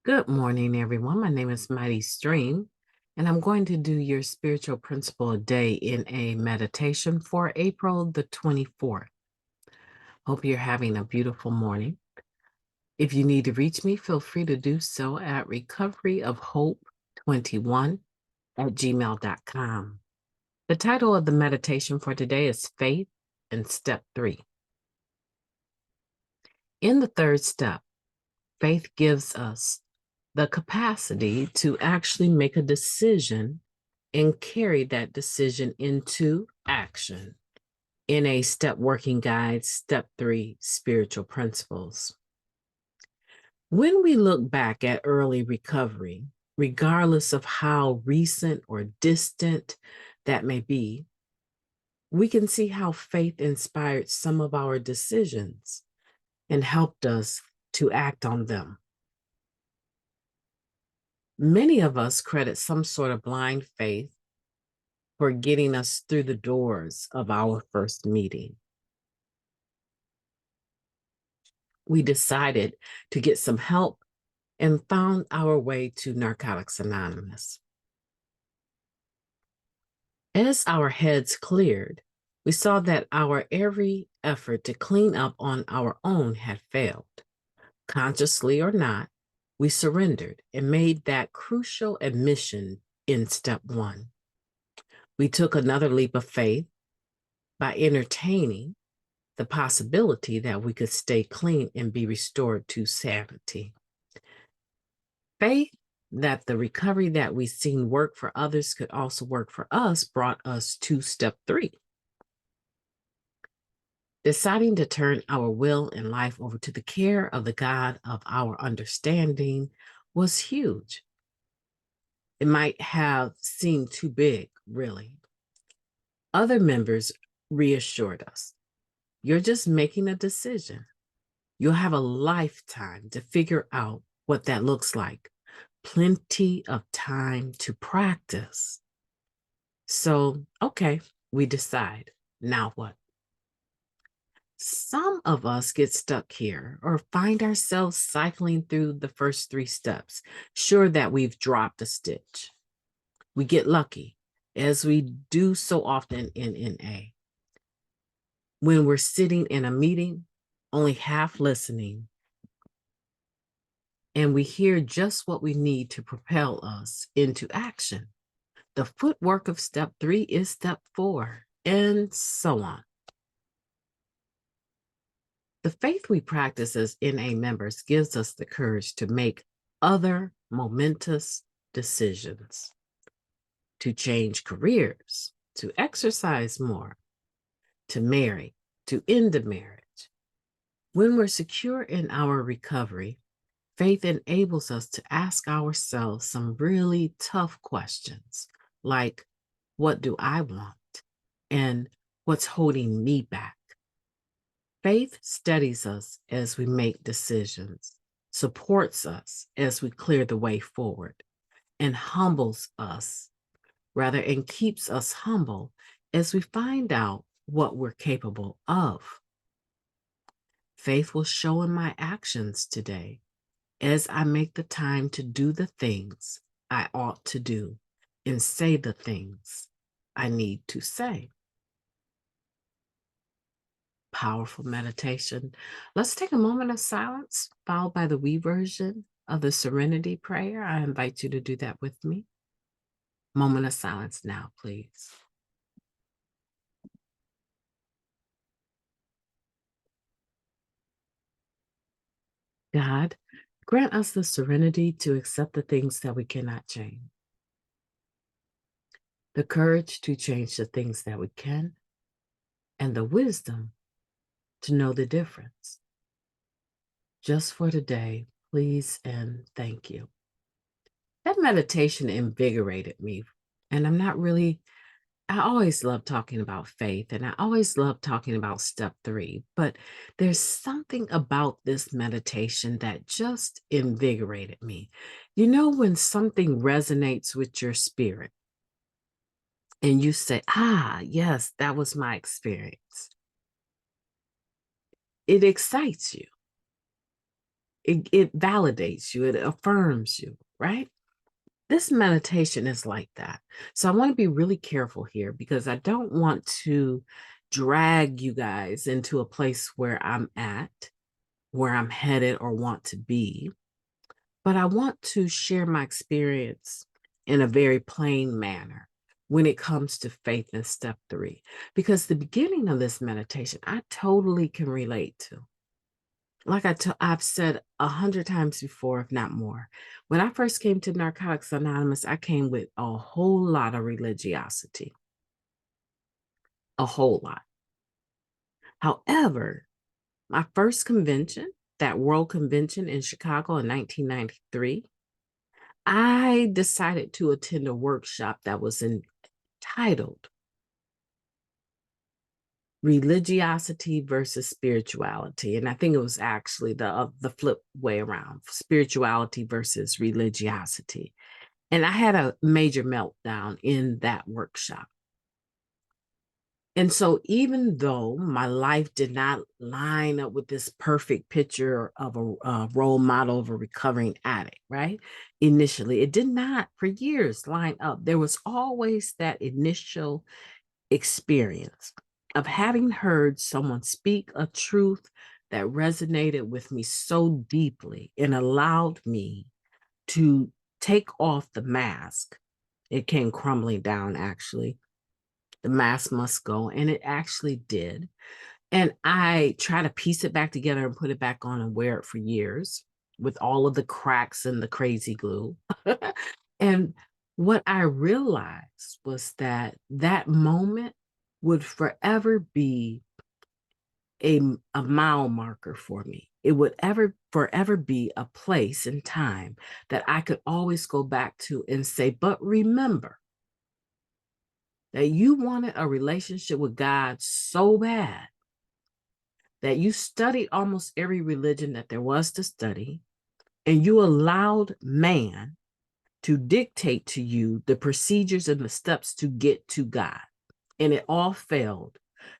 Good morning, everyone. My name is MightyStream, and I'm going to do your spiritual principle a day in a meditation for April the 24th. Hope you're having a beautiful morning. If you need to reach me, feel free to do so at recoveryofhope21@gmail.com. The title of the meditation for today is Faith and Step 3. In the third step, faith gives us the capacity to actually make a decision and carry that decision into action in a step working guide, step 3, spiritual principles. When we look back at early recovery, regardless of how recent or distant that may be, we can see how faith inspired some of our decisions and helped us to act on them. Many of us credit some sort of blind faith for getting us through the doors of our first meeting. We decided to get some help and found our way to Narcotics Anonymous. As our heads cleared, we saw that our every effort to clean up on our own had failed. Consciously or not, we surrendered and made that crucial admission in step 1. We took another leap of faith by entertaining the possibility that we could stay clean and be restored to sanity. Faith that the recovery that we've seen work for others could also work for us brought us to step 3. Deciding to turn our will and life over to the care of the God of our understanding was huge. It might have seemed too big, really. Other members reassured us, you're just making a decision. You'll have a lifetime to figure out what that looks like. Plenty of time to practice. So, okay, we decide. Now what? Some of us get stuck here or find ourselves cycling through the first 3 steps, sure that we've dropped a stitch. We get lucky, as we do so often in NA. When we're sitting in a meeting, only half listening, and we hear just what we need to propel us into action. The footwork of step 3 is step 4, and so on. The faith we practice as NA members gives us the courage to make other momentous decisions, to change careers, to exercise more, to marry, to end a marriage. When we're secure in our recovery, faith enables us to ask ourselves some really tough questions, like, what do I want? And what's holding me back? Faith steadies us as we make decisions, supports us as we clear the way forward, and humbles us, and keeps us humble as we find out what we're capable of. Faith will show in my actions today as I make the time to do the things I ought to do and say the things I need to say. Powerful meditation. Let's take a moment of silence, followed by the we version of the Serenity Prayer. I invite you to do that with me. Moment of silence now, please. God, grant us the serenity to accept the things that we cannot change, the courage to change the things that we can, and the wisdom to know the difference. Just for today, please and thank you. That meditation invigorated me. And I always love talking about faith and I always love talking about step 3, but there's something about this meditation that just invigorated me. You know, when something resonates with your spirit and you say, yes, that was my experience. It excites you. It validates you, it affirms you, right? This meditation is like that. So I want to be really careful here because I don't want to drag you guys into a place where I'm at, where I'm headed or want to be. But I want to share my experience in a very plain manner when it comes to faith in step 3, because the beginning of this meditation, I totally can relate to. Like I've said 100 times before, if not more. When I first came to Narcotics Anonymous, I came with a whole lot of religiosity, a whole lot. However, my first convention, that World Convention in Chicago in 1993, I decided to attend a workshop that was entitled Religiosity versus Spirituality. And I think it was actually the flip way around, spirituality versus religiosity. And I had a major meltdown in that workshop. And so even though my life did not line up with this perfect picture of a role model of a recovering addict, right? Initially, it did not for years line up. There was always that initial experience of having heard someone speak a truth that resonated with me so deeply and allowed me to take off the mask. It came crumbling down, actually. The mask must go, and it actually did. And I try to piece it back together and put it back on and wear it for years with all of the cracks and the crazy glue. And what I realized was that that moment would forever be a mile marker for me. It would forever be a place and time that I could always go back to and say, but remember that you wanted a relationship with God so bad that you studied almost every religion that there was to study, and you allowed man to dictate to you the procedures and the steps to get to God. And it all failed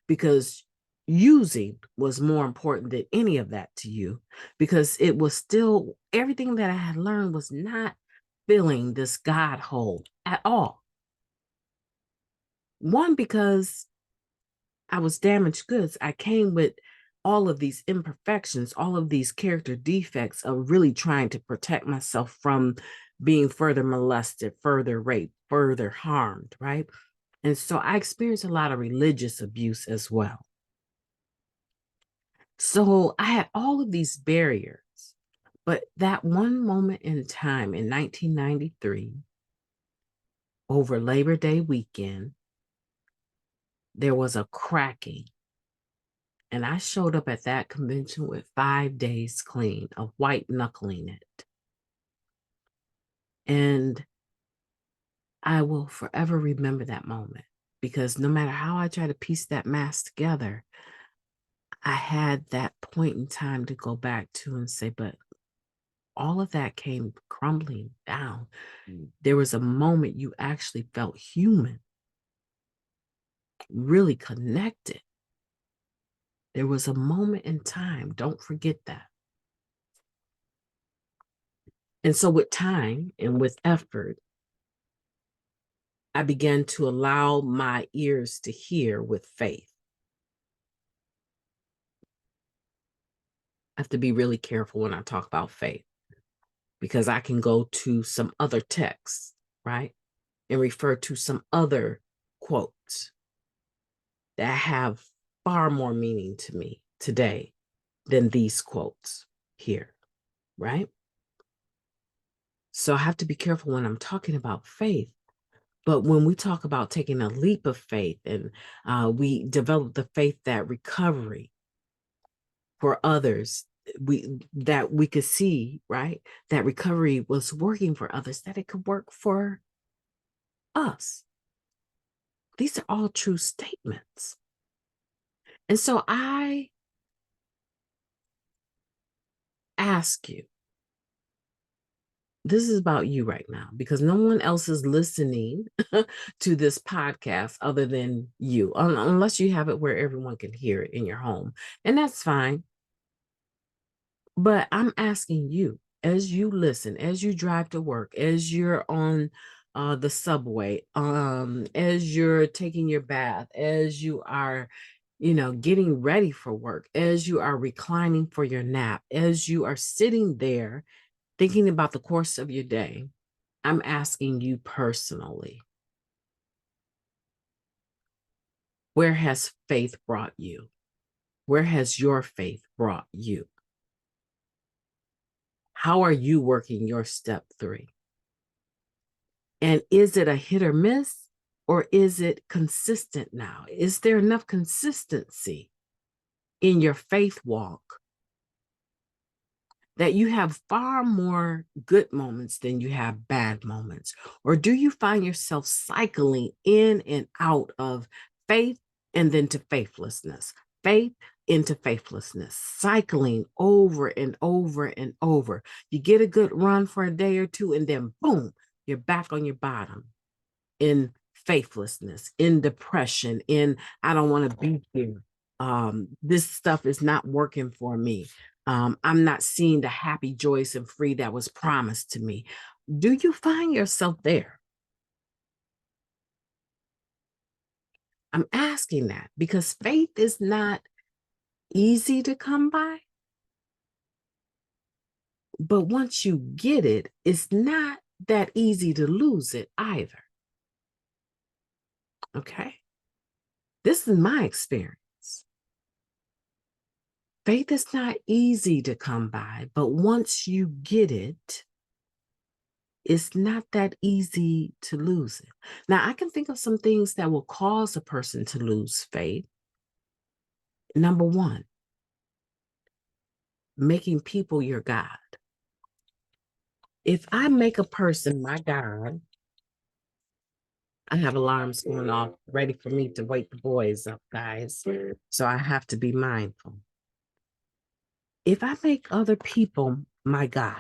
because using was more important than any of that to you, because it was still everything that I had learned was not filling this God hole at all. One, because I was damaged goods. I came with all of these imperfections, all of these character defects of really trying to protect myself from being further molested, further raped, further harmed, right? And so I experienced a lot of religious abuse as well. So I had all of these barriers. But that one moment in time in 1993, over Labor Day weekend, there was a cracking. And I showed up at that convention with 5 days clean of white knuckling it. And I will forever remember that moment, because no matter how I try to piece that mask together, I had that point in time to go back to and say, but all of that came crumbling down. There was a moment you actually felt human, really connected. There was a moment in time. Don't forget that. And so with time and with effort, I began to allow my ears to hear with faith. I have to be really careful when I talk about faith, because I can go to some other texts, right? And refer to some other quotes that have far more meaning to me today than these quotes here, right? So I have to be careful when I'm talking about faith. But when we talk about taking a leap of faith, and we develop the faith that recovery for others, that we could see, right? That recovery was working for others, that it could work for us. These are all true statements. And so I ask you, this is about you right now, because no one else is listening to this podcast other than you, unless you have it where everyone can hear it in your home. And that's fine. But I'm asking you, as you listen, as you drive to work, as you're on the subway, as you're taking your bath, as you are, getting ready for work, as you are reclining for your nap, as you are sitting there thinking about the course of your day, I'm asking you personally, where has faith brought you? Where has your faith brought you? How are you working your step 3? And is it a hit or miss, or is it consistent now? Is there enough consistency in your faith walk that you have far more good moments than you have bad moments? Or do you find yourself cycling in and out of faith and then to faithlessness, faith into faithlessness, cycling over and over and over? You get a good run for a day or two, and then boom, you're back on your bottom in faithlessness, in depression, in I don't want to be here. This stuff is not working for me. I'm not seeing the happy, joyous, and free that was promised to me. Do you find yourself there? I'm asking that because faith is not easy to come by, but once you get it, it's not that easy to lose it either. Okay. This is my experience. Faith is not easy to come by, but once you get it, it's not that easy to lose it. Now, I can think of some things that will cause a person to lose faith. Number one, making people your God. If I make a person my God, I have alarms going off ready for me to wake the boys up, guys. So I have to be mindful. If I make other people my God,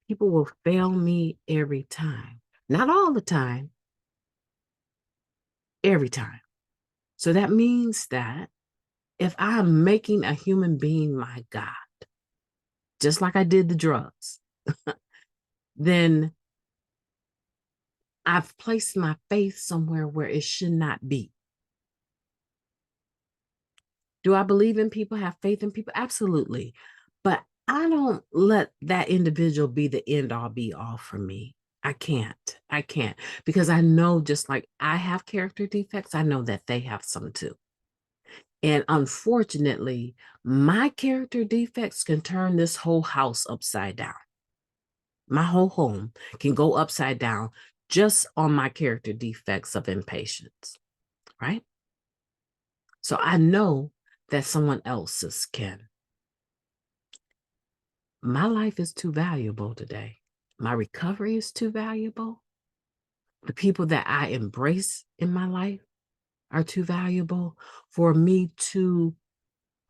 people will fail me every time. Not all the time, every time. So that means that if I'm making a human being my God, just like I did the drugs, then I've placed my faith somewhere where it should not be. Do I believe in people, have faith in people? Absolutely. But I don't let that individual be the end all be all for me. I can't. I can't. Because I know, just like I have character defects, I know that they have some too. And unfortunately, my character defects can turn this whole house upside down. My whole home can go upside down just on my character defects of impatience, right? So I know that someone else's can. My life is too valuable today. My recovery is too valuable. The people that I embrace in my life are too valuable for me to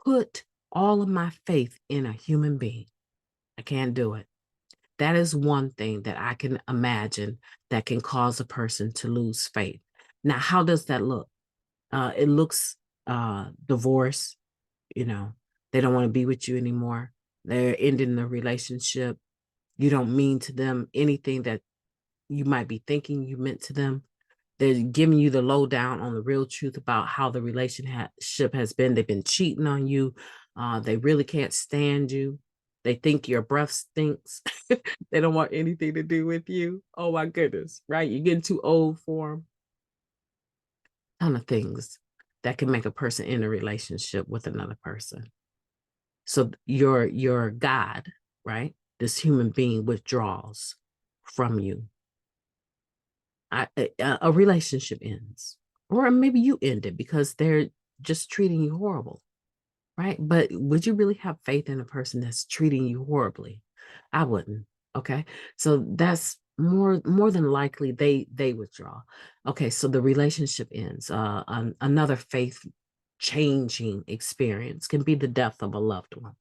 put all of my faith in a human being. I can't do it. That is one thing that I can imagine that can cause a person to lose faith. Now, how does that look? It looks divorce, they don't want to be with you anymore. They're ending the relationship. You don't mean to them anything that you might be thinking you meant to them. They're giving you the lowdown on the real truth about how the relationship has been. They've been cheating on you. They really can't stand you. They think your breath stinks. They don't want anything to do with you. Oh my goodness, right? You're getting too old for them. Ton of things that can make a person in a relationship with another person. So your God, right? This human being withdraws from you. A relationship ends, or maybe you end it because they're just treating you horrible, right? But would you really have faith in a person that's treating you horribly? I wouldn't. Okay, so that's more than likely they withdraw. Okay, so the relationship ends. Another faith changing experience can be the death of a loved one,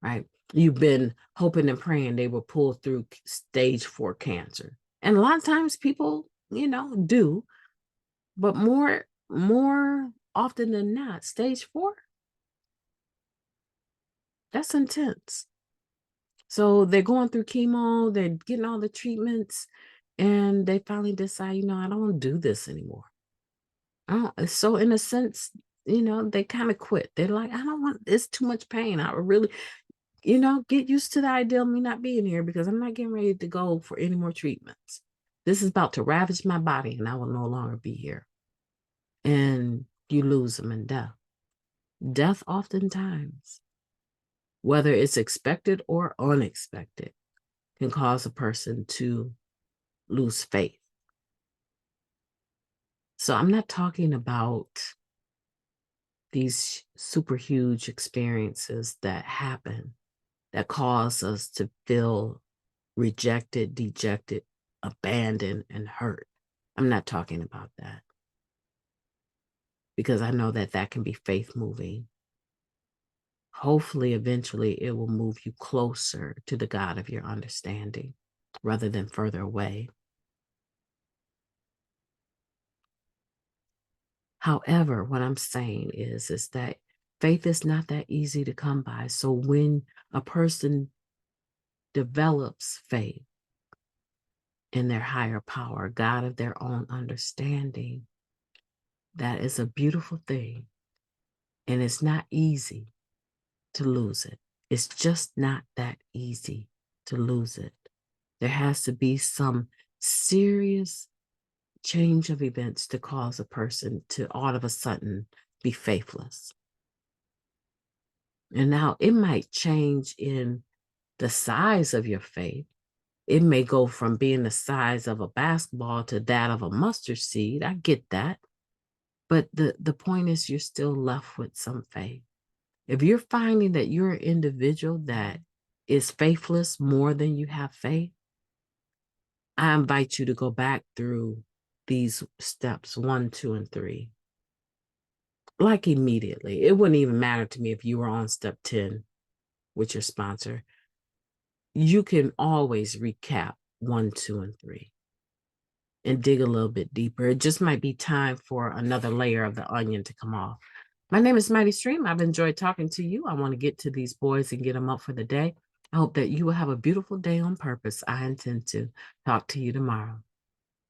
right? You've been hoping and praying they will pull through stage 4 cancer. And a lot of times people, do, but more often than not, stage 4, That's intense. So they're going through chemo, they're getting all the treatments, and they finally decide, I don't want to do this anymore. So in a sense, they kind of quit. They're like, I don't want, it's too much pain. I really, get used to the idea of me not being here because I'm not getting ready to go for any more treatments. This is about to ravage my body and I will no longer be here. And you lose them in death. Death oftentimes, whether it's expected or unexpected, can cause a person to lose faith. So I'm not talking about these super huge experiences that happen that cause us to feel rejected, dejected, abandoned, and hurt. I'm not talking about that because I know that that can be faith moving. Hopefully, eventually, it will move you closer to the God of your understanding rather than further away. However, what I'm saying is that faith is not that easy to come by. So when a person develops faith in their higher power, God of their own understanding, that is a beautiful thing. And it's not easy to lose it. It's just not that easy to lose it. There has to be some serious change of events to cause a person to all of a sudden be faithless. And now it might change in the size of your faith. It may go from being the size of a basketball to that of a mustard seed. I get that. But the point is you're still left with some faith. If you're finding that you're an individual that is faithless more than you have faith, I invite you to go back through these steps 1, 2, and 3. Like immediately. It wouldn't even matter to me if you were on step 10 with your sponsor. You can always recap 1, 2, and 3 and dig a little bit deeper. It just might be time for another layer of the onion to come off. My name is Mighty Stream. I've enjoyed talking to you. I want to get to these boys and get them up for the day. I hope that you will have a beautiful day on purpose. I intend to talk to you tomorrow.